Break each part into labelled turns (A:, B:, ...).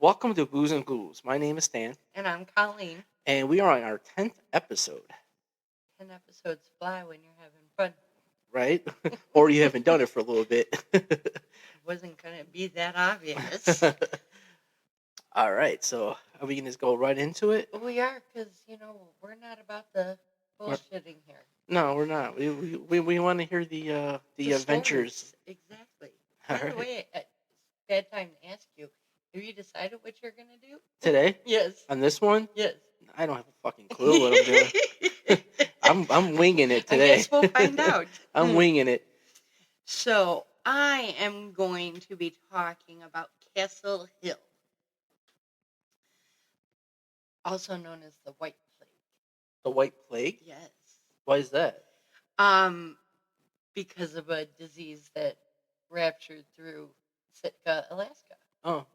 A: Welcome to Booze and Ghouls. My name is Stan,
B: And I'm Colleen.
A: and we are on our 10th episode,
B: 10 episodes fly when you're having fun.
A: right? Or you haven't done it for a little bit.
B: It wasn't going to be that obvious.
A: All right, so are we going to just go right into it?
B: We are, because, we're not about the bullshitting here.
A: No, we're not. We want to hear the adventures.
B: Stories. Exactly.
A: All
B: By the
A: right.
B: way, bad time to ask you. Have you decided what you're going to do?
A: Today?
B: Yes.
A: On this one?
B: Yes.
A: I don't have a fucking clue what I'm doing. I'm winging it today.
B: I guess we'll find out.
A: I'm winging it.
B: So, I am going to be talking about Castle Hill, also known as the White Plague.
A: The White Plague?
B: Yes.
A: Why is that?
B: Because of a disease that raptured through Sitka, Alaska.
A: Oh.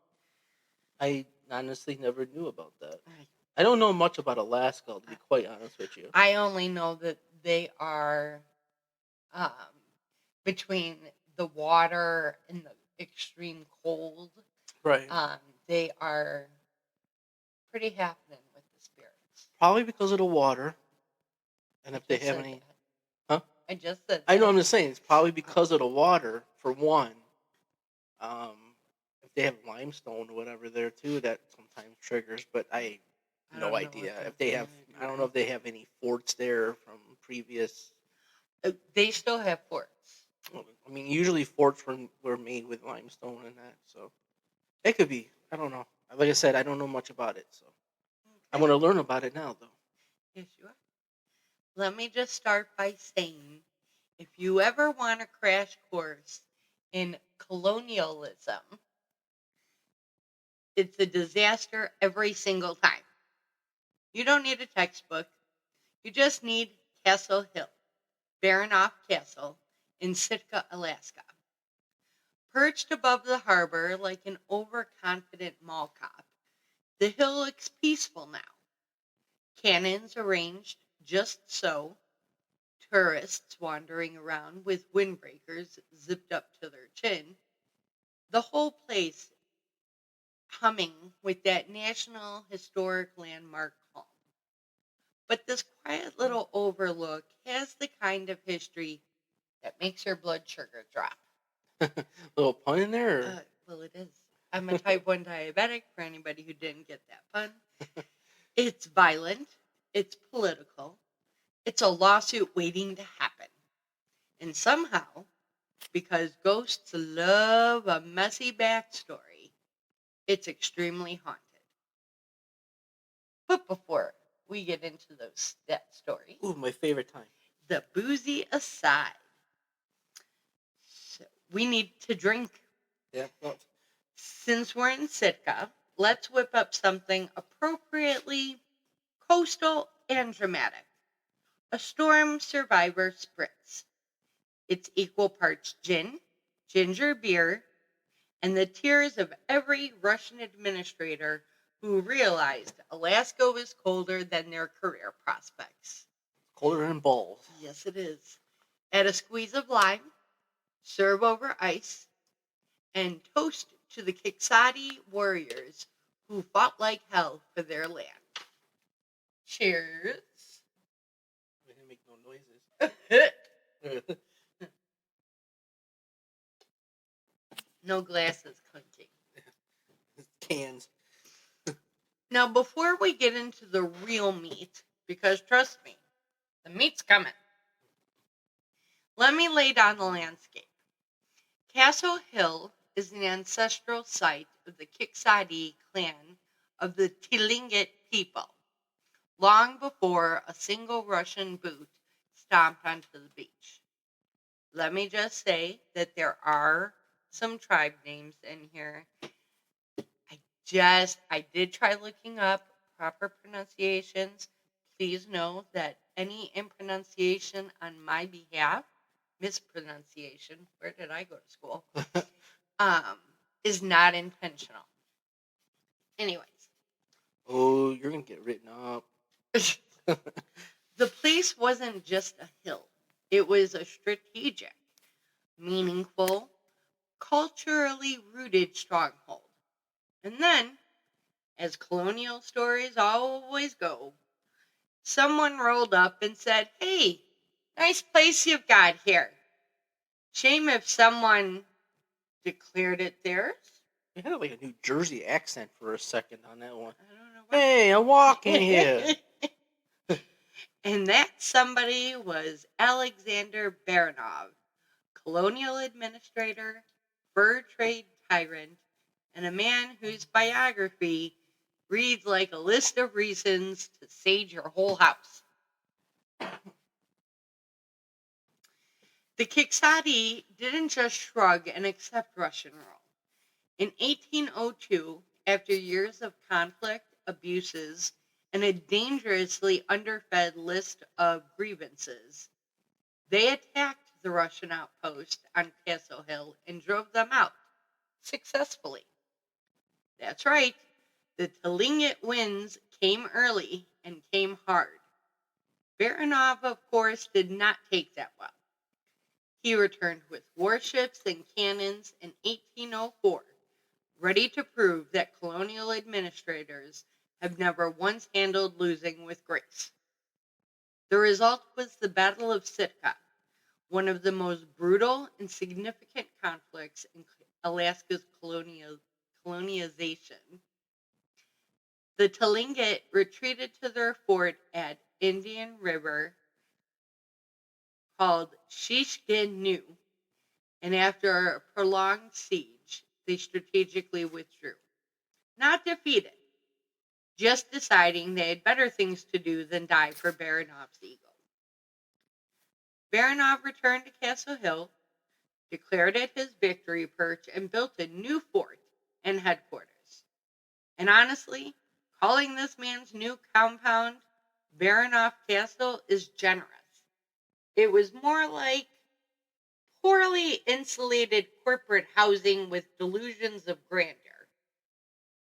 A: I honestly never knew about that. I don't know much about Alaska, to be quite honest with you.
B: I only know that they are between the water and the extreme cold.
A: Right.
B: They are pretty happening with the spirits.
A: Probably because of the water. And if they have any...
B: Huh? I just said that.
A: I know, I'm just saying, it's probably because of the water, for one. If they have limestone or whatever there, too, that sometimes triggers, but I have no idea. If they have... I don't know if they have any forts there from previous...
B: They still have forts.
A: I mean, usually forts were made with limestone and that, so... It could be. I don't know. Like I said, I don't know much about it, so... Okay. I want to learn about it now, though.
B: Yes, you are. Let me just start by saying, if you ever want a crash course in colonialism, it's a disaster every single time. You don't need a textbook. You just need Castle Hill, Baranov Castle in Sitka, Alaska. Perched above the harbor like an overconfident mall cop, the hill looks peaceful now. Cannons arranged just so, tourists wandering around with windbreakers zipped up to their chin, the whole place humming with that National Historic Landmark calm. But this quiet little overlook has the kind of history that makes your blood sugar drop.
A: Little pun in there? Or?
B: Well, it is. I'm a type 1 diabetic, for anybody who didn't get that pun. It's violent. It's political. It's a lawsuit waiting to happen. And somehow, because ghosts love a messy backstory, it's extremely haunted. But before we get into that story...
A: Ooh, my favorite time.
B: The boozy aside. So we need to drink.
A: Yeah. No.
B: Since we're in Sitka, let's whip up something appropriately coastal and dramatic. A storm survivor spritz. It's equal parts gin, ginger beer, and the tears of every Russian administrator who realized Alaska was colder than their career prospects.
A: Colder than balls.
B: Yes, it is. Add a squeeze of lime, serve over ice, and toast to the Kiksadi warriors who fought like hell for their land. Cheers.
A: We didn't make no noises.
B: No glasses clinking.
A: Cans.
B: Now, before we get into the real meat, because trust me, the meat's coming, let me lay down the landscape. Castle Hill is the ancestral site of the Kiksadi clan of the Tlingit people, long before a single Russian boot stomped onto the beach. Let me just say that there are some tribe names in here. I did try looking up proper pronunciations. Please know that any impronunciation on my behalf, mispronunciation, where did I go to school, is not intentional. Anyways.
A: Oh, you're going to get written up.
B: The place wasn't just a hill. It was a strategic, meaningful, culturally rooted stronghold. And then, As colonial stories always go, someone rolled up and said, "Hey, nice place you've got here. Shame if someone declared it theirs."
A: You had like a New Jersey accent for a second on that one.
B: I don't know why.
A: Hey, I'm walking here.
B: And that somebody was Alexander Baranov, colonial administrator, fur trade tyrant, and a man whose biography reads like a list of reasons to sage your whole house. The Quixote didn't just shrug and accept Russian rule. In 1802, after years of conflict, abuses, and a dangerously underfed list of grievances, they attacked the Russian outpost on Castle Hill and drove them out, successfully. That's right, the Tlingit winds came early and came hard. Baranov, of course, did not take that well. He returned with warships and cannons in 1804, ready to prove that colonial administrators have never once handled losing with grace. The result was the Battle of Sitka, one of the most brutal and significant conflicts in Alaska's colonization. The Tlingit retreated to their fort at Indian River called Shishkinu, and after a prolonged siege, they strategically withdrew. Not defeated, just deciding they had better things to do than die for Baranov's ego. Baranov returned to Castle Hill, declared it his victory perch, and built a new fort and headquarters. And honestly, calling this man's new compound Baranov Castle is generous. It was more like poorly insulated corporate housing with delusions of grandeur.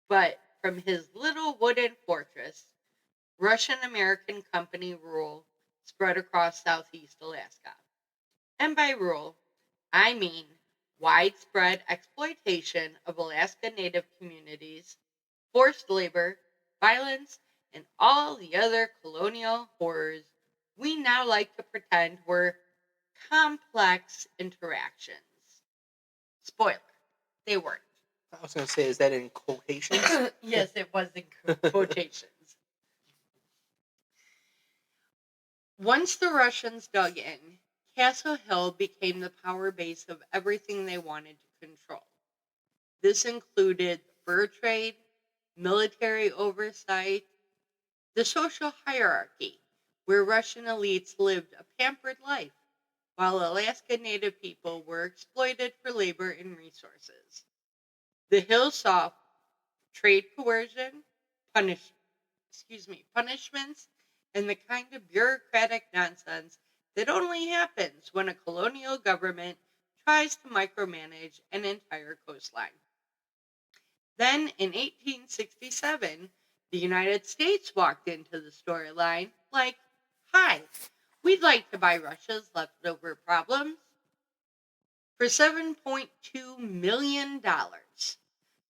B: But from his little wooden fortress, Russian-American company rule spread across southeast Alaska. And by rule, I mean widespread exploitation of Alaska Native communities, forced labor, violence, and all the other colonial horrors we now like to pretend were complex interactions. Spoiler, they weren't.
A: I was going to say, is that in quotations?
B: Yes, it was in quotations. Once the Russians dug in, Castle Hill became the power base of everything they wanted to control. This included the fur trade, military oversight, the social hierarchy, where Russian elites lived a pampered life, while Alaska Native people were exploited for labor and resources. The Hill saw trade coercion, punishments, and the kind of bureaucratic nonsense that only happens when a colonial government tries to micromanage an entire coastline. Then, in 1867, the United States walked into the storyline like, "Hi, we'd like to buy Russia's leftover problems." For $7.2 million,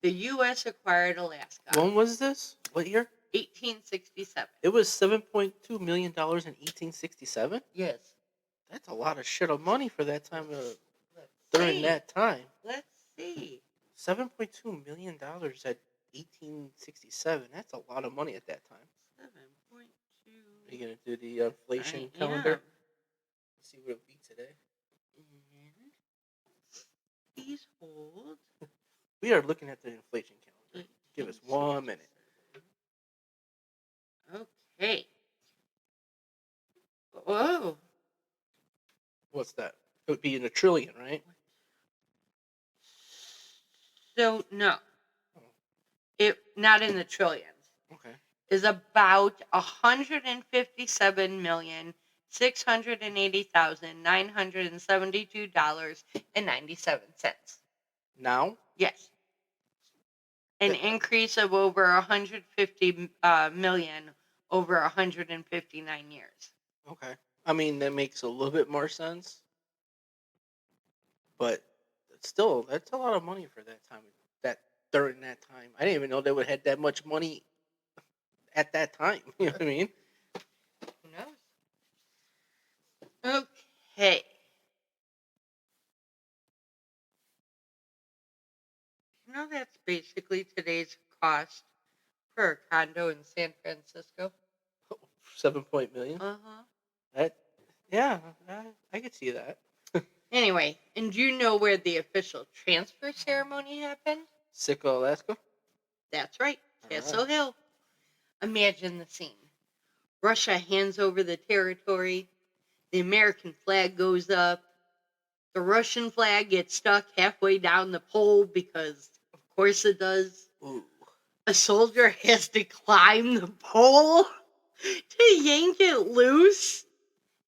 B: the U.S. acquired Alaska.
A: When was this? What year?
B: 1867.
A: It was $7.2 million in 1867?
B: Yes.
A: That's a lot of shit of money for that time
B: Let's see.
A: that time.
B: Let's see.
A: $7.2 million at 1867. That's a lot of money at that time.
B: 7.2.
A: Are you going to do the inflation
B: I
A: calendar?
B: am.
A: Let's see what it beat today.
B: And please hold.
A: We are looking at the inflation calendar. Give us 1 minute.
B: Okay. Whoa.
A: What's that? It would be in a trillion, right?
B: So no,
A: Oh,
B: it not in the trillions.
A: okay.
B: Is about $157,680,972.97.
A: Now?
B: Yes, an increase of over 150 million over 159 years.
A: Okay. I mean, that makes a little bit more sense. But still, that's a lot of money for that time. That during that time. I didn't even know they would had that much money at that time. You know what I mean?
B: Who knows? Okay. You know that's basically today's cost per condo in San Francisco?
A: 7 million.
B: Uh-huh.
A: That, yeah, I could see that.
B: Anyway, and do you know where the official transfer ceremony happened?
A: Sitka, Alaska.
B: That's right, Castle
A: Alright.
B: Hill. Imagine the scene. Russia hands over the territory. The American flag goes up. The Russian flag gets stuck halfway down the pole because, of course, it does.
A: Ooh.
B: A soldier has to climb the pole to yank it loose.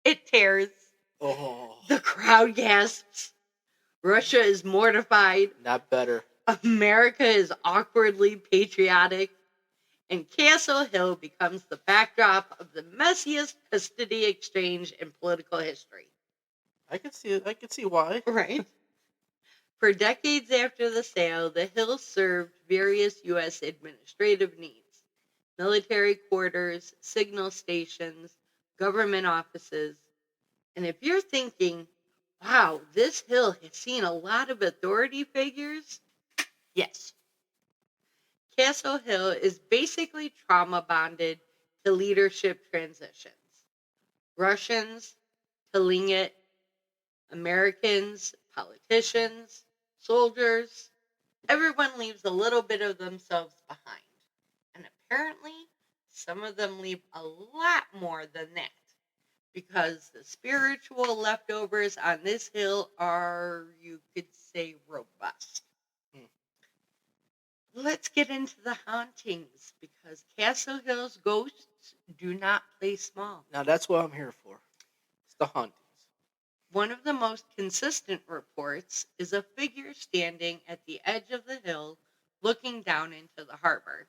B: It tears.
A: Oh.
B: The crowd gasps. Russia is mortified.
A: Not better.
B: America is awkwardly patriotic. And Castle Hill becomes the backdrop of the messiest custody exchange in political history.
A: I could see it. I could see why.
B: Right? For decades after the sale, the Hill served various U.S. administrative needs. Military quarters, signal stations, government offices. And if you're thinking, wow, this hill has seen a lot of authority figures, yes. Castle Hill is basically trauma bonded to leadership transitions. Russians, Tlingit, Americans, politicians, soldiers, everyone leaves a little bit of themselves behind. And apparently, some of them leave a lot more than that. Because the spiritual leftovers on this hill are, you could say, robust. Let's get into the hauntings, because Castle Hill's ghosts do not play small.
A: Now that's what I'm here for. It's the hauntings.
B: One of the most consistent reports is a figure standing at the edge of the hill looking down into the harbor,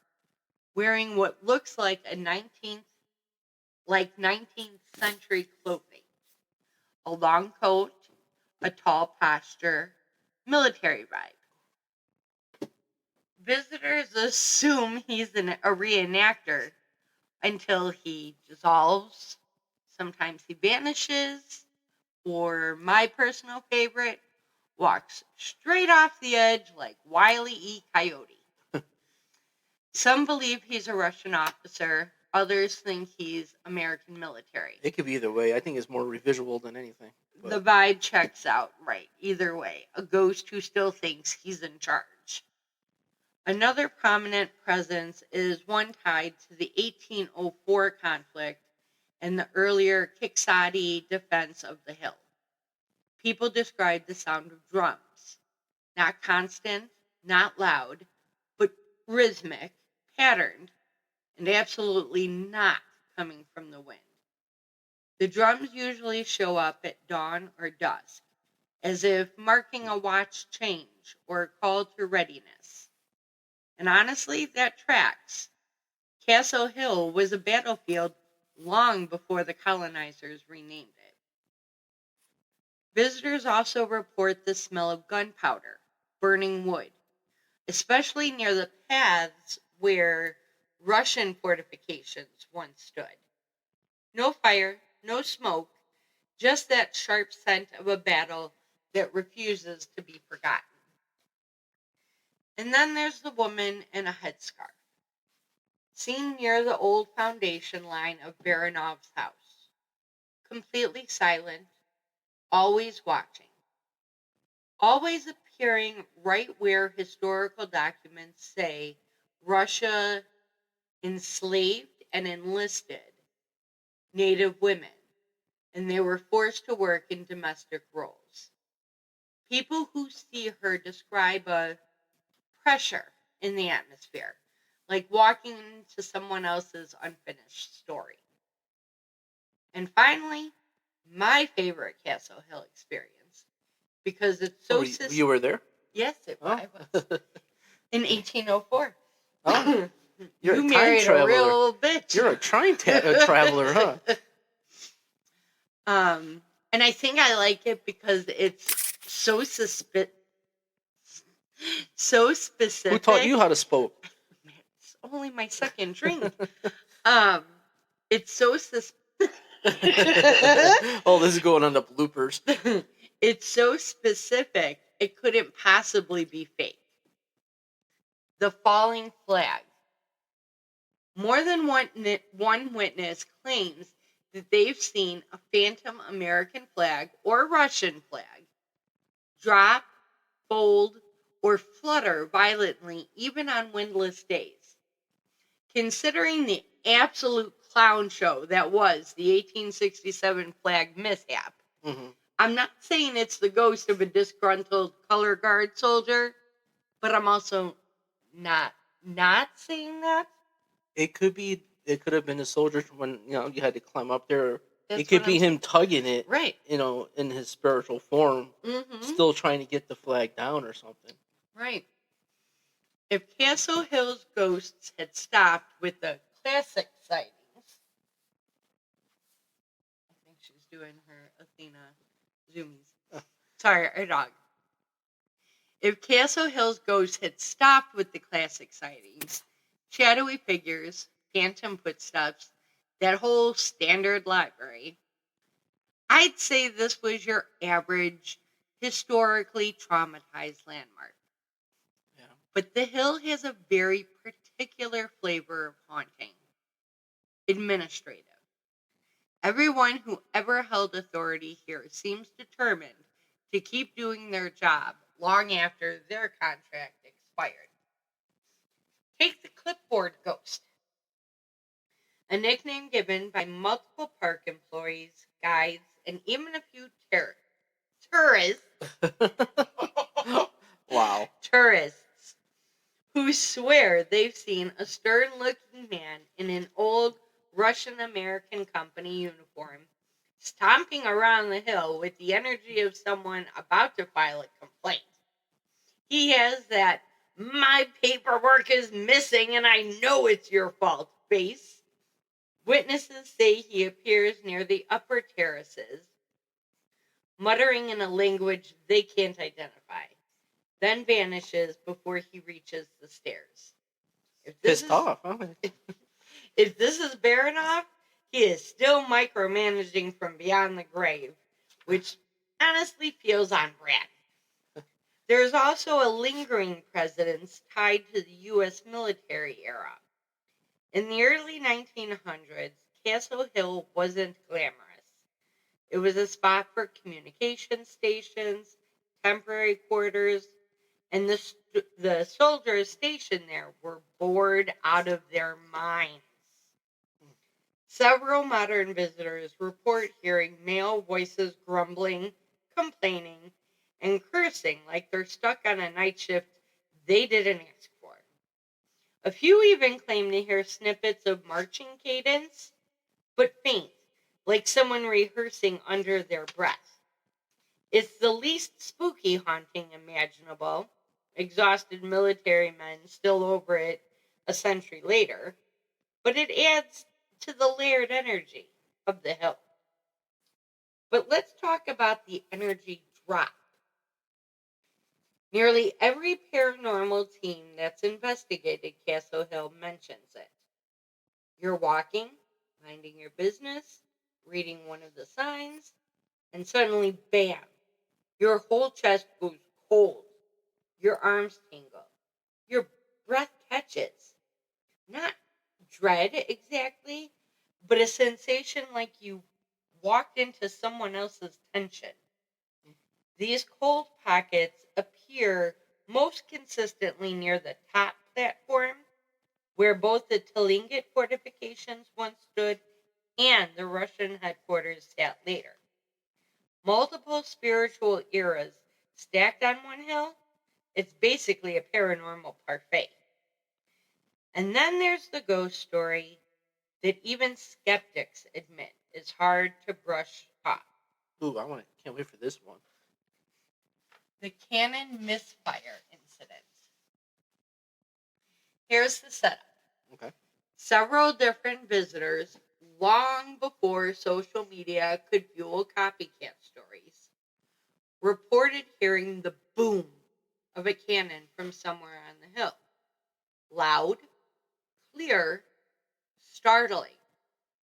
B: wearing what looks like a 19th century clothing. A long coat, a tall posture, military vibe. Visitors assume he's a reenactor until he dissolves. Sometimes he vanishes, or my personal favorite, walks straight off the edge like Wile E. Coyote. Some believe he's a Russian officer. Others think he's American military.
A: It could be either way. I think it's more revisual than anything. But
B: The vibe checks out right either way. A ghost who still thinks he's in charge. Another prominent presence is one tied to the 1804 conflict and the earlier Quixote defense of the hill. People describe the sound of drums. Not constant, not loud, but rhythmic, patterned, and absolutely not coming from the wind. The drums usually show up at dawn or dusk, as if marking a watch change or a call to readiness. And honestly, that tracks. Castle Hill was a battlefield long before the colonizers renamed it. Visitors also report the smell of gunpowder, burning wood, especially near the paths where Russian fortifications once stood. No fire, no smoke, just that sharp scent of a battle that refuses to be forgotten. And then there's the woman in a headscarf, seen near the old foundation line of Baranov's house, completely silent, always watching, always appearing right where historical documents say Russia enslaved and enlisted Native women, and they were forced to work in domestic roles. People who see her describe a pressure in the atmosphere, like walking into someone else's unfinished story. And finally, my favorite Castle Hill experience, because it's so...
A: you were there?
B: Yes, I was. In 1804.
A: Oh, you're
B: you
A: a time
B: married
A: traveler.
B: a real bitch.
A: You're a time traveler, huh?
B: And I think I like it because it's so So specific.
A: Who taught you how to spoke?
B: It's only my second drink. It's so
A: Oh, this is going on the bloopers.
B: It's so specific, it couldn't possibly be fake. The falling flag. More than one witness claims that they've seen a phantom American flag or Russian flag drop, fold, or flutter violently even on windless days. Considering the absolute clown show that was the 1867 flag mishap, I'm not saying it's the ghost of a disgruntled color guard soldier, but I'm also not saying that.
A: It could be. It could have been the soldiers when you had to climb up there.
B: That's
A: It could
B: what
A: be
B: I'm
A: him tugging it,
B: Right.
A: In his spiritual form, still trying to get the flag down or something.
B: Right. If Castle Hill's ghosts had stopped with the classic sightings, I think she's doing her Athena zoomies. Sorry, our dog. If Castle Hill's ghosts had stopped with the classic sightings, shadowy figures, phantom footsteps, that whole standard library, I'd say this was your average, historically traumatized landmark.
A: Yeah.
B: But the hill has a very particular flavor of haunting. Administrative. Everyone who ever held authority here seems determined to keep doing their job long after their contract expired. Take the clipboard ghost, a nickname given by multiple park employees, guides, and even a few tourists.
A: Wow.
B: Tourists who swear they've seen a stern-looking man in an old Russian-American company uniform stomping around the hill with the energy of someone about to file a complaint. He has that "my paperwork is missing and I know it's your fault" face. Witnesses say he appears near the upper terraces, muttering in a language they can't identify, then vanishes before he reaches the stairs.
A: Pissed off, huh?
B: If this is Baranov, he is still micromanaging from beyond the grave, which honestly feels on brand. There's also a lingering presence tied to the U.S. military era. In the early 1900s, Castle Hill wasn't glamorous. It was a spot for communication stations, temporary quarters, and the soldiers stationed there were bored out of their minds. Several modern visitors report hearing male voices grumbling, complaining, and cursing like they're stuck on a night shift they didn't ask for. A few even claim to hear snippets of marching cadence, but faint, like someone rehearsing under their breath. It's the least spooky haunting imaginable. Exhausted military men still over it a century later, but it adds to the layered energy of the hill. But let's talk about the energy drop. Nearly every paranormal team that's investigated Castle Hill mentions it. You're walking, minding your business, reading one of the signs, and suddenly, bam, your whole chest goes cold. Your arms tingle. Your breath catches. Not dread exactly, but a sensation like you walked into someone else's tension. These cold pockets appear most consistently near the top platform, where both the Tlingit fortifications once stood and the Russian headquarters sat later. Multiple spiritual eras stacked on one hill, it's basically a paranormal parfait. And then there's the ghost story that even skeptics admit is hard to brush off.
A: Ooh, can't wait for this one.
B: The cannon misfire incident. Here's the setup.
A: Okay.
B: Several different visitors, long before social media could fuel copycat stories, reported hearing the boom of a cannon from somewhere on the hill. Loud, clear, startling,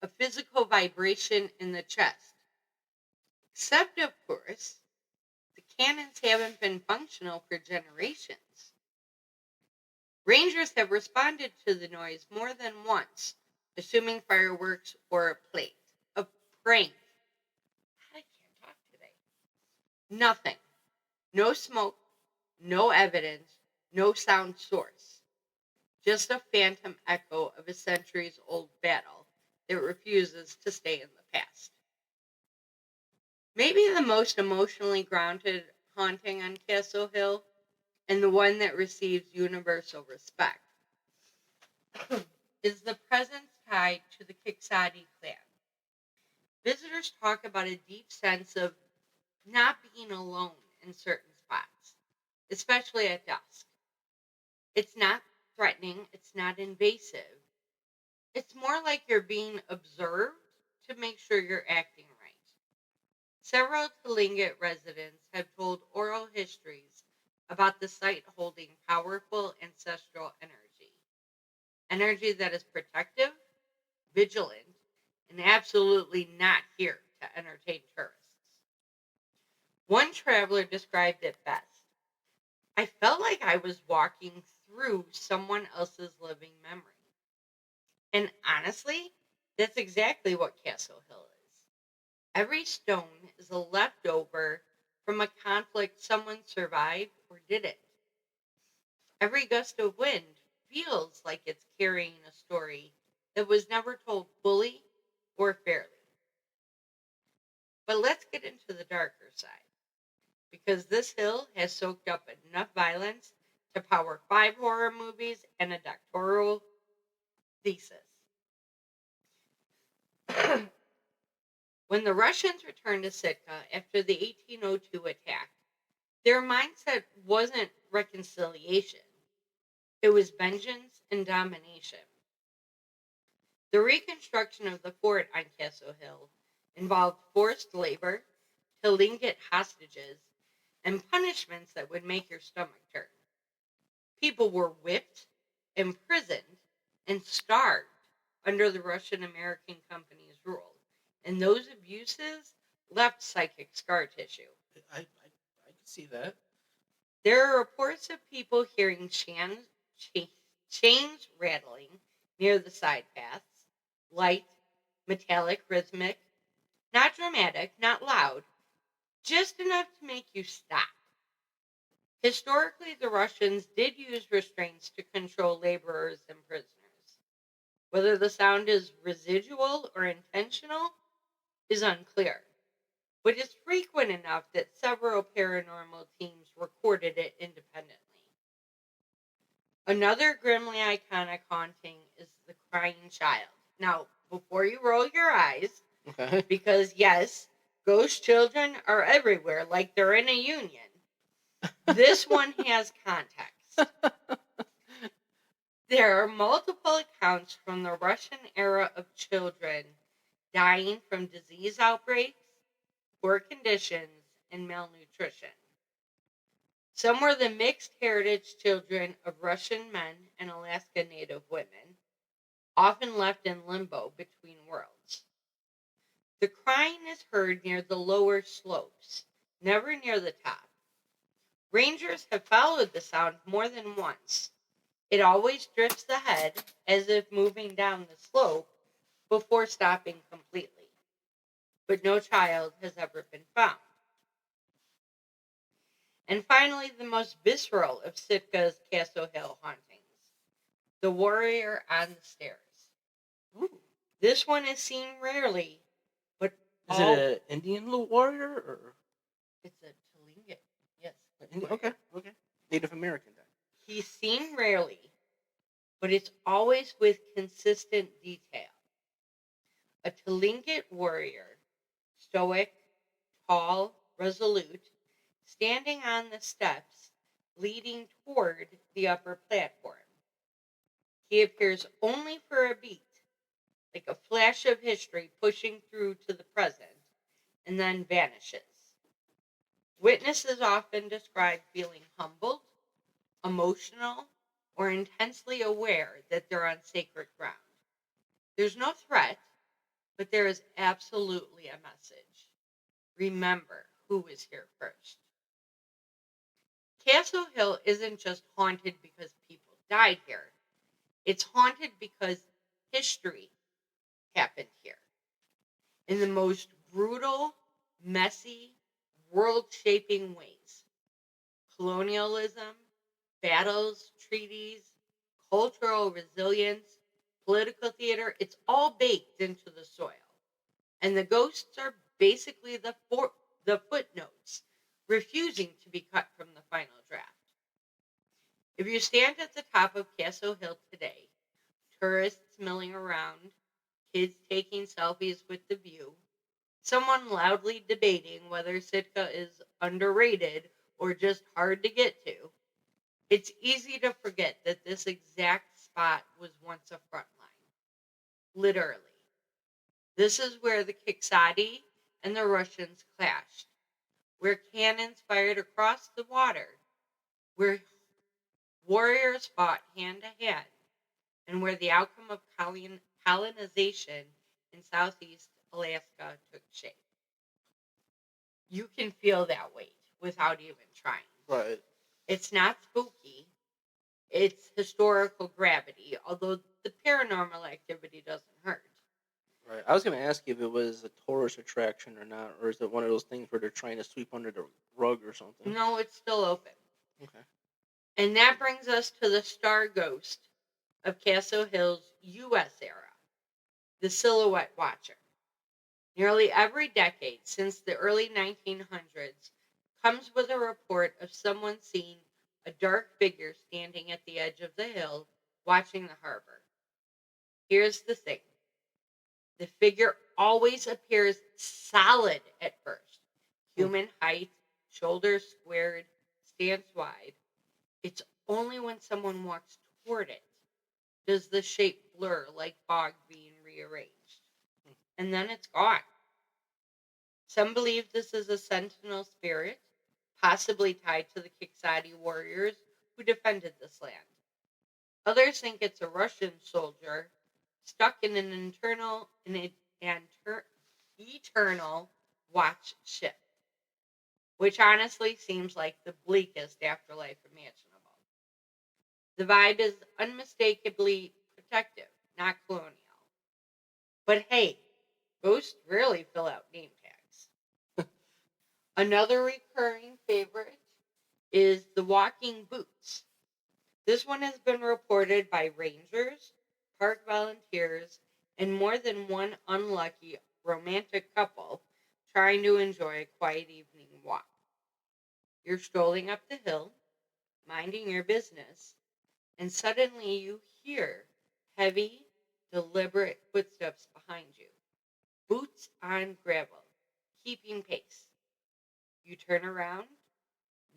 B: a physical vibration in the chest. Except, of course, the cannons haven't been functional for generations. Rangers have responded to the noise more than once, assuming fireworks or a prank. I can't talk today. Nothing. No smoke, no evidence, no sound source. Just a phantom echo of a centuries-old battle that refuses to stay in the past. Maybe the most emotionally grounded haunting on Castle Hill, and the one that receives universal respect, is the presence tied to the Kiksadi clan. Visitors talk about a deep sense of not being alone in certain spots, especially at dusk. It's not threatening, it's not invasive. It's more like you're being observed to make sure you're acting right. Several Tlingit residents have told oral histories about the site holding powerful ancestral energy. Energy that is protective, vigilant, and absolutely not here to entertain tourists. One traveler described it best. I felt like I was walking through someone else's living memory. And honestly, that's exactly what Castle Hill is. Every stone is a leftover from a conflict someone survived or didn't. Every gust of wind feels like it's carrying a story that was never told fully or fairly. But let's get into the darker side, because this hill has soaked up enough violence to power 5 horror movies and a doctoral thesis. When the Russians returned to Sitka after the 1802 attack, their mindset wasn't reconciliation. It was vengeance and domination. The reconstruction of the fort on Castle Hill involved forced labor, Tlingit hostages, and punishments that would make your stomach turn. People were whipped, imprisoned, and starved under the Russian-American Company's rule. And those abuses left psychic scar tissue.
A: I can see that.
B: There are reports of people hearing chains rattling near the side paths, light, metallic, rhythmic, not dramatic, not loud, just enough to make you stop. Historically, the Russians did use restraints to control laborers and prisoners. Whether the sound is residual or intentional is unclear, but it's frequent enough that several paranormal teams recorded it independently. Another grimly iconic haunting is the crying child. Now, before you roll your eyes,
A: Okay.
B: because yes, ghost children are everywhere like they're in a union, this one has context. There are multiple accounts from the Russian era of children dying from disease outbreaks, poor conditions, and malnutrition. Some were the mixed heritage children of Russian men and Alaska Native women, often left in limbo between worlds. The crying is heard near the lower slopes, never near the top. Rangers have followed the sound more than once. It always drifts ahead, as if moving down the slope, before stopping completely. But no child has ever been found. And finally, the most visceral of Sitka's Castle Hill hauntings, the warrior on the stairs.
A: Ooh.
B: This one is seen rarely, but
A: Is it an Indian little warrior or?
B: It's a Tlingit, yes.
A: Okay. Native American then.
B: He's seen rarely, but it's always with consistent detail. A Tlingit warrior, stoic, tall, resolute, standing on the steps leading toward the upper platform. He appears only for a beat, like a flash of history pushing through to the present, and then vanishes. Witnesses often describe feeling humbled, emotional, or intensely aware that they're on sacred ground. There's no threat, but there is absolutely a message. Remember who was here first. Castle Hill isn't just haunted because people died here. It's haunted because history happened here. In the most brutal, messy, world-shaping ways. Colonialism, battles, treaties, cultural resilience, political theater, it's all baked into the soil. And the ghosts are basically the footnotes, refusing to be cut from the final draft. If you stand at the top of Castle Hill today, tourists milling around, kids taking selfies with the view, someone loudly debating whether Sitka is underrated or just hard to get to, it's easy to forget that this exact spot was once a front line. Literally. This is where the Kiksadi and the Russians clashed, where cannons fired across the water, where warriors fought hand to hand, and where the outcome of colonization in Southeast Alaska took shape. You can feel that weight without even trying.
A: Right.
B: It's not spooky. It's historical gravity, although the paranormal activity doesn't hurt.
A: Right. I was going to ask you if it was a tourist attraction or not, or is it one of those things where they're trying to sweep under the rug or something?
B: No, it's still open.
A: Okay.
B: And that brings us to the star ghost of Castle Hill's U.S. era, the Silhouette Watcher. Nearly every decade since the early 1900s comes with a report of someone seeing a dark figure standing at the edge of the hill watching the harbor. Here's the thing. The figure always appears solid at first. Human height, shoulders squared, stance wide. It's only when someone walks toward it does the shape blur like fog being rearranged. And then it's gone. Some believe this is a sentinel spirit, possibly tied to the Kiksadi warriors who defended this land. Others think it's a Russian soldier stuck in an eternal watch ship, which honestly seems like the bleakest afterlife imaginable. The vibe is unmistakably protective, not colonial. But hey, ghosts rarely fill out name tags. Another recurring favorite is the walking boots. This one has been reported by rangers, park volunteers, and more than one unlucky romantic couple trying to enjoy a quiet evening walk. You're strolling up the hill, minding your business, and suddenly you hear heavy, deliberate footsteps behind you. Boots on gravel, keeping pace. You turn around,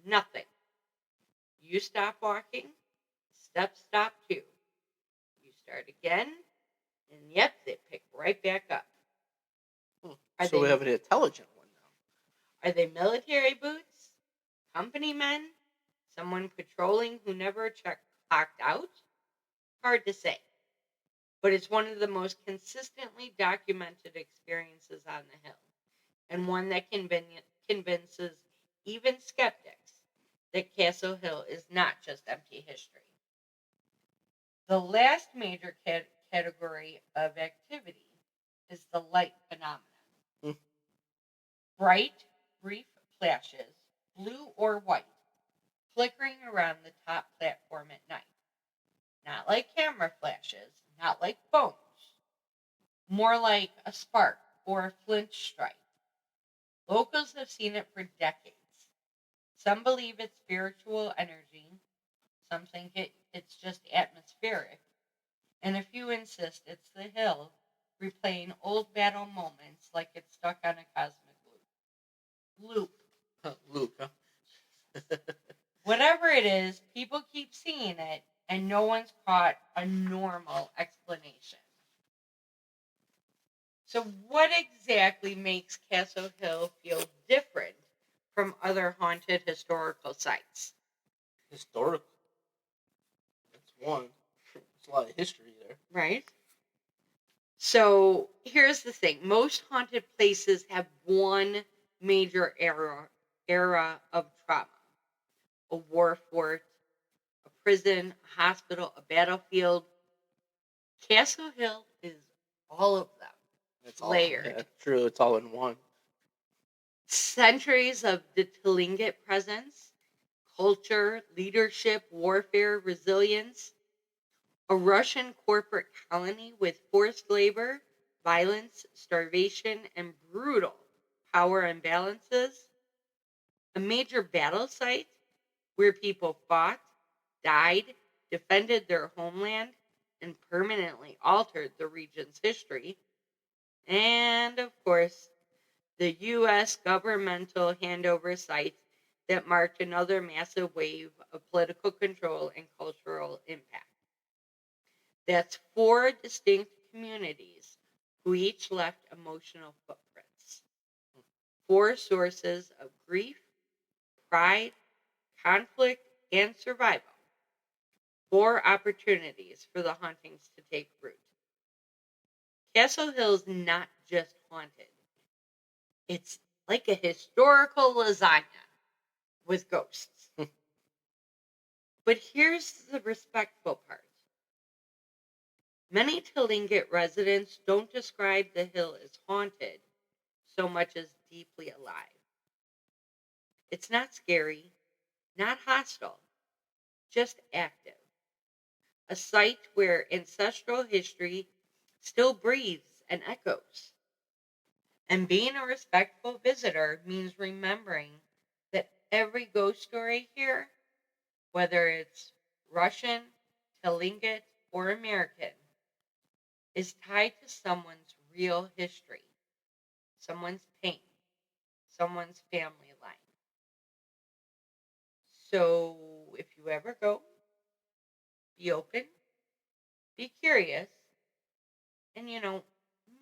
B: nothing. You stop walking, steps stop too. You start again, and yep, they pick right back up.
A: So we have an intelligent one now.
B: Are they military boots? Company men? Someone patrolling who never clocked out? Hard to say. But it's one of the most consistently documented experiences on the hill, and one that convinces even skeptics that Castle Hill is not just empty history. The last major category of activity is the light phenomenon. Bright, brief flashes, blue or white, flickering around the top platform at night. Not like camera flashes, not like phones. More like a spark or a flint strike. Locals have seen it for decades. Some believe it's spiritual energy. Some think it's just atmospheric. And a few insist it's the hill replaying old battle moments like it's stuck on a cosmic loop.
A: Luke, huh?
B: Whatever it is, people keep seeing it, and no one's caught a normal explanation. So what exactly makes Castle Hill feel different from other haunted historical sites?
A: Historical. one. There's a lot of history there.
B: Right? So here's the thing. Most haunted places have one major era of trauma. A war fort, a prison, a hospital, a battlefield. Castle Hill is all of them.
A: It's all
B: layered.
A: Yeah, true. It's all in one.
B: Centuries of the Tlingit presence, culture, leadership, warfare, resilience. A Russian corporate colony with forced labor, violence, starvation, and brutal power imbalances. A major battle site where people fought, died, defended their homeland, and permanently altered the region's history. And, of course, the U.S. governmental handover site that marked another massive wave of political control and cultural impact. That's 4 distinct communities who each left emotional footprints. 4 sources of grief, pride, conflict, and survival. 4 opportunities for the hauntings to take root. Castle Hill's not just haunted. It's like a historical lasagna with ghosts. But here's the respectful part. Many Tlingit residents don't describe the hill as haunted so much as deeply alive. It's not scary, not hostile, just active. A site where ancestral history still breathes and echoes. And being a respectful visitor means remembering that every ghost story here, whether it's Russian, Tlingit, or American, is tied to someone's real history, someone's pain, someone's family line. So if you ever go, be open, be curious, and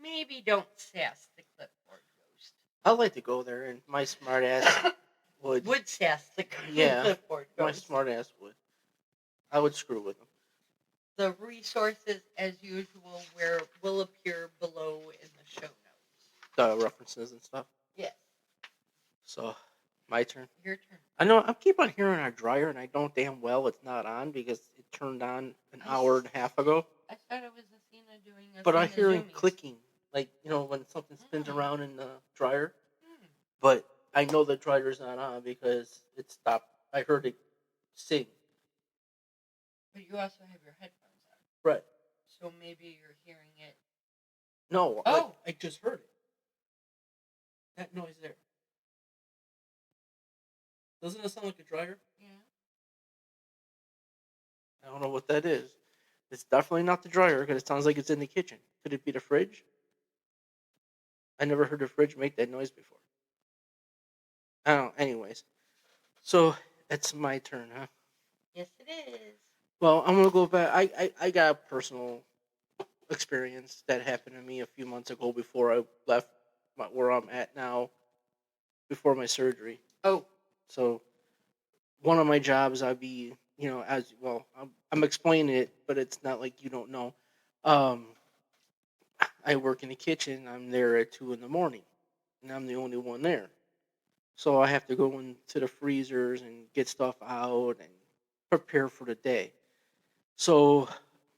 B: maybe don't sass the clipboard ghost.
A: I'd like to go there, and my smart ass would
B: sass the
A: Yeah,
B: clipboard
A: my
B: ghost.
A: smart ass would. I would screw with them.
B: The resources, as usual, will appear below in the show notes.
A: The references and stuff.
B: Yes.
A: So, my turn.
B: Your turn.
A: I know I keep on hearing our dryer, and I don't damn well it's not on because it turned on an hour and a half ago.
B: I thought it was Athena doing a
A: But I
B: thing
A: hear
B: of
A: it
B: zoomies.
A: clicking, like when something spins around in the dryer.
B: Hmm.
A: But I know the dryer's not on because it stopped. I heard it sing.
B: But you also have your headphones on.
A: Right.
B: So maybe you're hearing it.
A: No.
B: Oh.
A: I just heard it. That noise there. Doesn't it sound like a dryer?
B: Yeah.
A: I don't know what that is. It's definitely not the dryer because it sounds like it's in the kitchen. Could it be the fridge? I never heard a fridge make that noise before. I don't know. Anyways. So, it's my turn, huh?
B: Yes, it is.
A: Well, I'm going to go back. I got a personal experience that happened to me a few months ago before I left where I'm at now, before my surgery.
B: Oh.
A: So, one of my jobs, I'd be, as well, I'm explaining it, but it's not like you don't know. I work in the kitchen. I'm there at 2 a.m, and I'm the only one there. So I have to go into the freezers and get stuff out and prepare for the day. So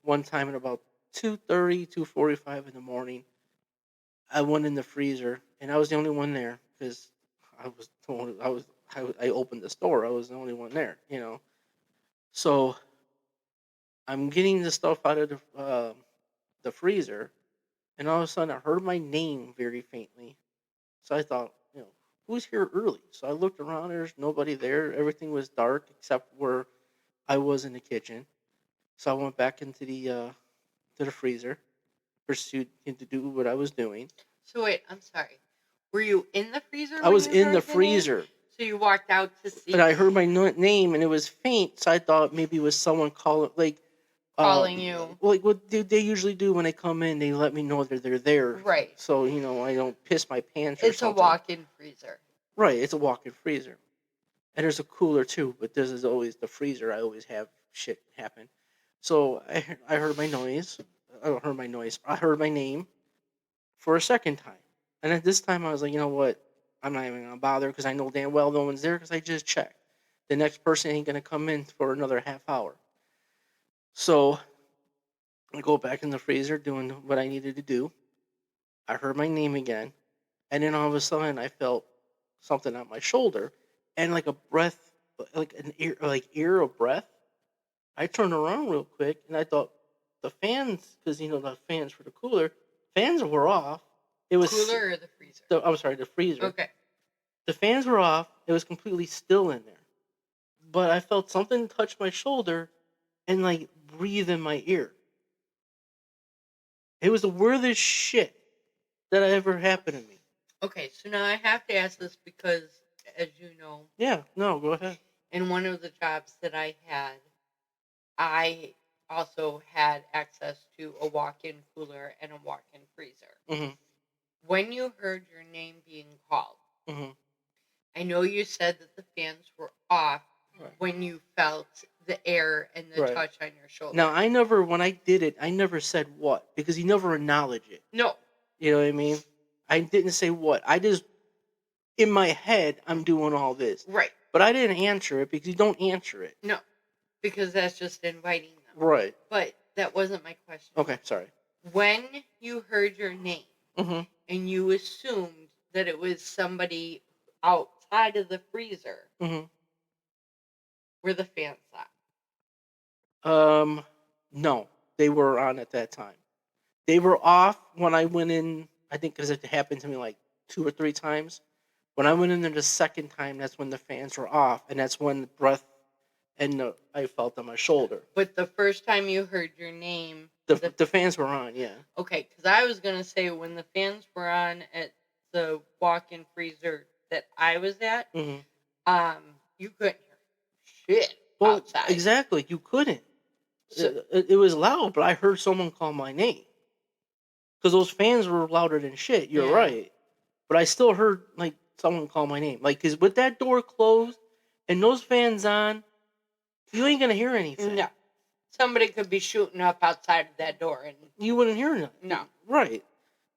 A: one time at about 2:30, 2:45 in the morning, I went in the freezer, and I was the only one there because I opened the store. I was the only one there, So I'm getting the stuff out of the freezer, and all of a sudden I heard my name very faintly. So I thought, who's here early? So I looked around. There's nobody there. Everything was dark except where I was in the kitchen. So I went back into the freezer, pursued to do what I was doing.
B: So wait, I'm sorry. Were you in the freezer?
A: I was in the freezer.
B: So you walked out to see.
A: But I heard my name and it was faint, so I thought maybe it was someone calling
B: you.
A: Like what they usually do when they come in, they let me know that they're there.
B: Right.
A: So I don't piss my pants or
B: It's
A: something.
B: a walk-in freezer.
A: Right, it's a walk-in freezer. And there's a cooler too, but this is always the freezer. I always have shit happen. So I heard my noise. I don't heard my noise. I heard my name for a second time. And at this time, I was like, you know what? I'm not even going to bother because I know damn well no one's there because I just checked. The next person ain't going to come in for another half hour. So I go back in the freezer doing what I needed to do. I heard my name again. And then all of a sudden, I felt something on my shoulder and like a breath, like an ear of breath. I turned around real quick and I thought the fans, because the fans for the cooler, fans were off. It was
B: Cooler or the freezer?
A: I'm sorry, the freezer.
B: Okay.
A: The fans were off. It was completely still in there. But I felt something touch my shoulder and like breathe in my ear. It was the weirdest shit that ever happened to me.
B: Okay, so now I have to ask this because, as you know,
A: Yeah, no, go ahead.
B: in one of the jobs that I also had access to a walk-in cooler and a walk-in freezer.
A: Mm-hmm.
B: When you heard your name being called,
A: Mm-hmm.
B: I know you said that the fans were off
A: Right.
B: when you felt the air and the
A: Right.
B: touch on your shoulder.
A: Now, when I did it, I never said what because you never acknowledge it.
B: No.
A: You know what I mean? I didn't say what. I just, in my head, I'm doing all this.
B: Right.
A: But I didn't answer it because you don't answer it.
B: No, because that's just inviting them.
A: Right.
B: But that wasn't my question.
A: Okay, sorry.
B: When you heard your name
A: Mm-hmm.
B: and you assumed that it was somebody outside of the freezer,
A: Mm-hmm.
B: were the fans on?
A: No, they were on at that time. They were off when I went in. I think because it happened to me like 2 or 3 times. When I went in there the second time, that's when the fans were off, and that's when the breath I felt on my shoulder.
B: But the first time you heard your name,
A: the fans were on, yeah.
B: Okay, because I was gonna say when the fans were on at the walk-in freezer that I was at,
A: Mm-hmm.
B: You couldn't hear shit outside.
A: Exactly, you couldn't.
B: So,
A: it was loud, but I heard someone call my name because those fans were louder than shit. You're right, but I still heard like someone call my name, like because with that door closed and those fans on, you ain't gonna hear anything.
B: No, somebody could be shooting up outside of that door, and
A: you wouldn't hear nothing.
B: No,
A: right.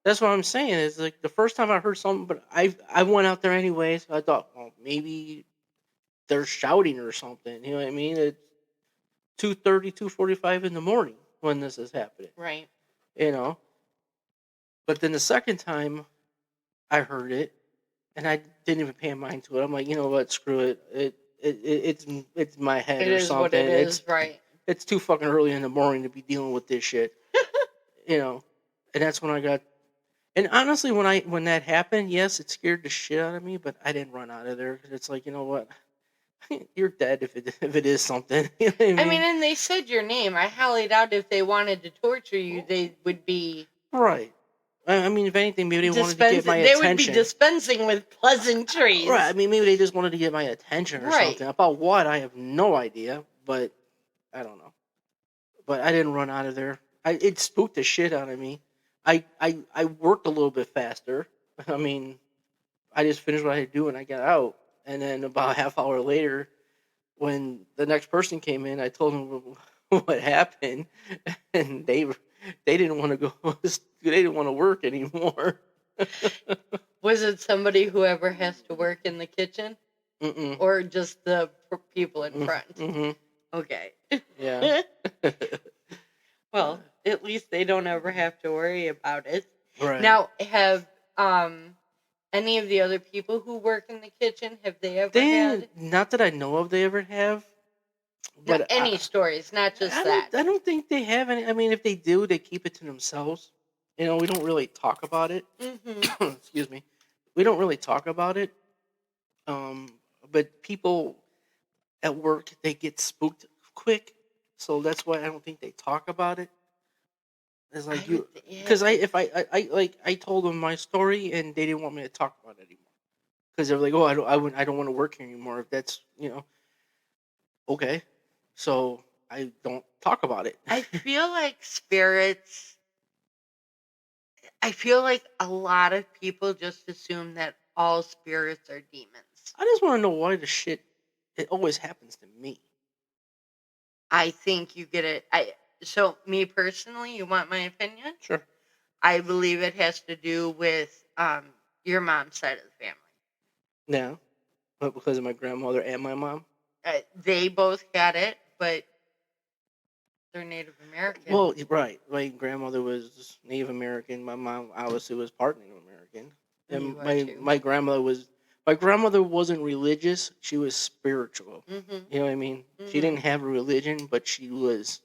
A: That's what I'm saying. Is like the first time I heard something, but I went out there anyway. So I thought, well, maybe they're shouting or something. You know what I mean? It's 2:30, 2:45 in the morning when this is happening.
B: Right.
A: But then the second time I heard it, and I didn't even pay mind to it. I'm like, you know what? Screw it. It's my head
B: it
A: or
B: is
A: something.
B: What it is, right?
A: It's too fucking early in the morning to be dealing with this shit. And that's when I got. And honestly, when that happened, yes, it scared the shit out of me. But I didn't run out of there because it's like, you know what? You're dead if it is something. You know what I mean?
B: And they said your name. I highly doubt if they wanted to torture you, they would be
A: right. I mean, if anything, maybe they wanted to get my
B: they
A: attention.
B: would be dispensing with pleasantries.
A: Right. I mean, maybe they just wanted to get my attention or something. About what, I have no idea. But I don't know. But I didn't run out of there. It spooked the shit out of me. I worked a little bit faster. I mean, I just finished what I had to do and I got out. And then about a half hour later, when the next person came in, I told them what happened, and they didn't want to go. They didn't want to work anymore.
B: Was it somebody who ever has to work in the kitchen?
A: Mm-mm.
B: Or just the people in front?
A: Mm-hmm.
B: Okay.
A: Yeah.
B: Well, at least they don't ever have to worry about it.
A: Right.
B: Now, have any of the other people who work in the kitchen, have they ever had?
A: Not that I know of, they ever have. But
B: any stories, not just that.
A: I don't think they have any. I mean, if they do, they keep it to themselves. We don't really talk about it.
B: Mm-hmm.
A: Excuse me. We don't really talk about it. But people at work, they get spooked quick, so that's why I don't think they talk about it. It's like because I told them my story and they didn't want me to talk about it anymore because they're like, oh, I don't want to work here anymore. If that's okay, so I don't talk about it.
B: I feel like spirits. I feel like a lot of people just assume that all spirits are demons.
A: I just want to know why the shit it always happens to me.
B: I think you get it. So me personally, you want my opinion?
A: Sure.
B: I believe it has to do with your mom's side of the family.
A: Yeah. But because of my grandmother and my mom?
B: They both got it, but they're Native American.
A: Well, right. My grandmother was Native American. My mom obviously was part Native American. And my grandmother wasn't religious. She was spiritual.
B: Mm-hmm.
A: You know what I mean?
B: Mm-hmm.
A: She didn't have a religion, but she was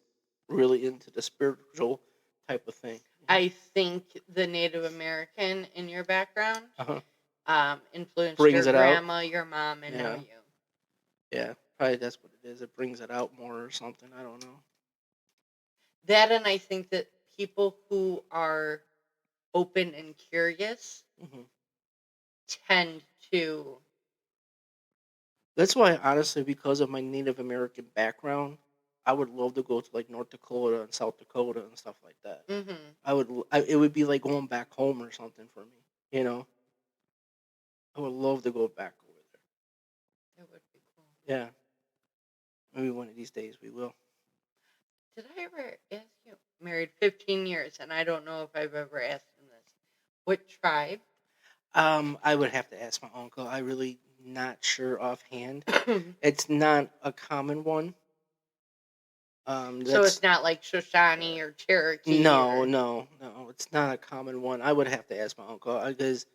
A: really into the spiritual type of thing.
B: I think the Native American in your background influenced
A: Brings
B: your
A: it out.
B: grandma, your mom, and now you.
A: Yeah, probably that's what it is. It brings it out more or something. I don't know.
B: That, and I think that people who are open and curious tend to.
A: That's why, honestly, because of my Native American background, I would love to go to like North Dakota and South Dakota and stuff like that. It would be like going back home or something for me. You know, I would love to go back over there.
B: It would be cool.
A: Yeah, maybe one of these days we will.
B: Did I ever ask you? Married 15 years, and I don't know if I've ever asked him this. What tribe?
A: I would have to ask my uncle. I really not sure offhand. It's not a common one.
B: So it's not like Shoshone or Cherokee.
A: No, it's not a common one. I would have to ask my uncle because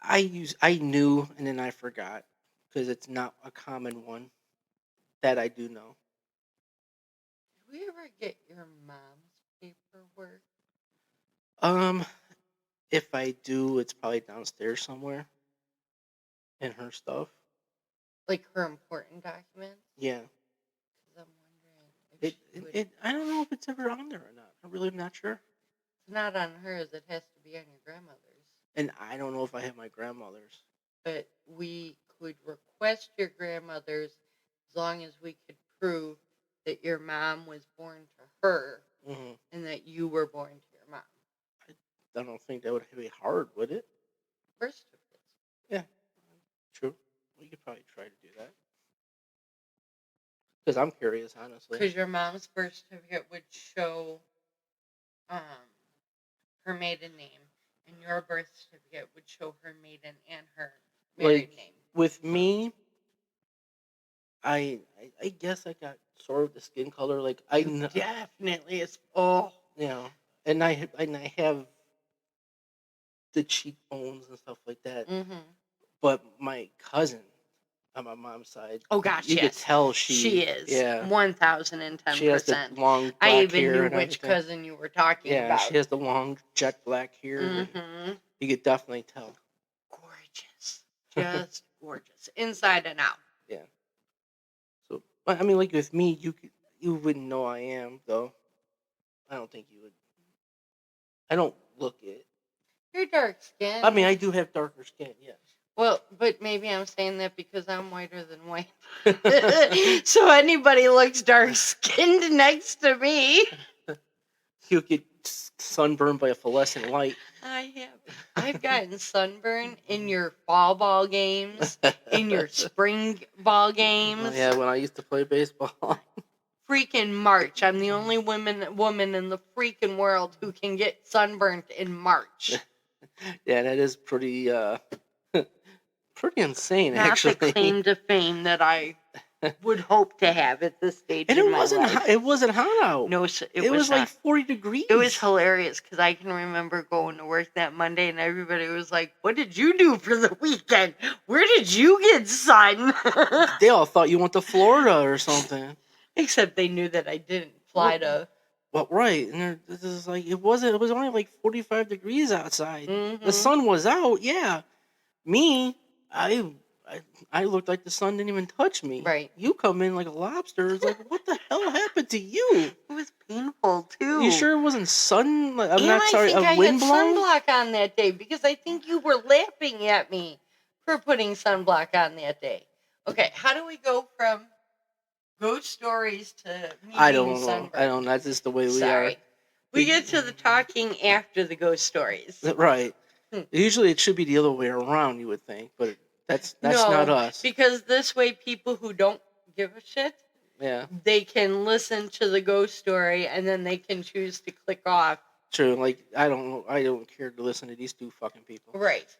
A: I knew and then I forgot because it's not a common one that I do know.
B: Did we ever get your mom's paperwork?
A: If I do, it's probably downstairs somewhere in her stuff.
B: Like her important documents?
A: Yeah.
B: I'm wondering if
A: I don't know if it's ever on there or not. I'm really not sure.
B: It's not on hers. It has to be on your grandmother's.
A: And I don't know if I have my grandmother's.
B: But we could request your grandmother's as long as we could prove that your mom was born to her and that you were born to your mom.
A: I don't think that would be hard, would it?
B: Birth certificates.
A: Yeah, true. We could probably try to do that. Because I'm curious, honestly.
B: Because your mom's birth certificate would show her maiden name, and your birth certificate would show her maiden and her married name.
A: With me, I guess I got sort of the skin color. Like
B: Definitely is.
A: And I have the cheekbones and stuff like that. But my cousin on my mom's side,
B: oh gosh,
A: you could tell she
B: is.
A: 1010%. She has the long black
B: I even
A: hair
B: knew which cousin you were talking about.
A: Yeah, she has the long jet black hair. You could definitely tell.
B: Gorgeous, just gorgeous, inside and out.
A: Yeah. So, I mean, like with me, you wouldn't know I am though. I don't think you would. I don't look it.
B: You're dark skinned.
A: I mean, I do have darker skin, yes.
B: Well, but maybe I'm saying that because I'm whiter than white. So anybody looks dark skinned next to me.
A: You get sunburned by a fluorescent light.
B: I've gotten sunburned in your fall ball games, in your spring ball games.
A: Oh, yeah, when I used to play baseball.
B: Freaking March. I'm the only woman in the freaking world who can get sunburned in March.
A: Yeah, that is pretty pretty insane,
B: Not
A: actually.
B: Not the claim to fame that I would hope to have at this stage
A: and
B: in
A: it
B: my
A: wasn't
B: life.
A: It wasn't hot out.
B: No, it
A: was
B: not.
A: Like 40 degrees.
B: It was hilarious because I can remember going to work that Monday and everybody was like, "What did you do for the weekend? Where did you get sun?"
A: They all thought you went to Florida or something.
B: Except they knew that I didn't fly to.
A: Well, right, and this is like it was only like 45 degrees outside. The sun was out, yeah. Me, I looked like the sun didn't even touch me.
B: Right.
A: You come in like a lobster. It's like, what the hell happened to you?
B: It was painful too.
A: You sure it wasn't sun?
B: I think I had sunblock on that day because I think you were laughing at me for putting sunblock on that day. Okay, how do we go from ghost stories to me
A: I don't
B: being
A: know.
B: sunburned?
A: I don't know. That's just the way we are.
B: We get to the talking after the ghost stories.
A: Right. Usually it should be the other way around, you would think, but that's not us.
B: Because this way people who don't give a shit
A: Yeah.
B: they can listen to the ghost story and then they can choose to click off.
A: True. Like I don't care to listen to these two fucking people.
B: Right.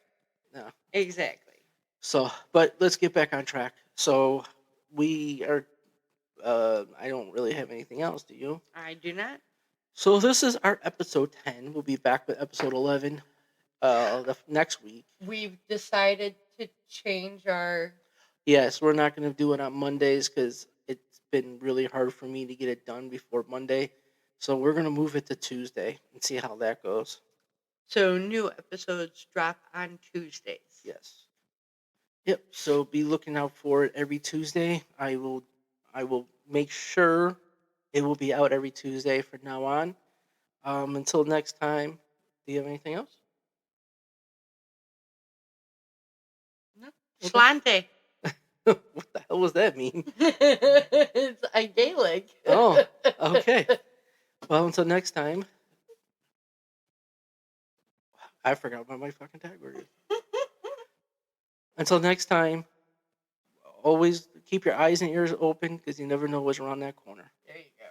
A: No.
B: Exactly.
A: So, but let's get back on track. So we are. I don't really have anything else. Do you?
B: I do not.
A: So this is our episode 10. We'll be back with episode 11 next week.
B: We've decided to change our.
A: Yes, we're not going to do it on Mondays because it's been really hard for me to get it done before Monday. So we're going to move it to Tuesday and see how that goes.
B: So new episodes drop on Tuesdays.
A: Yes. Yep. So be looking out for it every Tuesday. I will make sure it will be out every Tuesday from now on. Until next time, do you have anything else?
B: No.
A: Okay.
B: Slante.
A: What the hell was that mean?
B: It's a Gaelic.
A: Oh, okay. Well, until next time. I forgot what my fucking tag word is. Until next time, always keep your eyes and ears open because you never know what's around that corner.
B: There you go.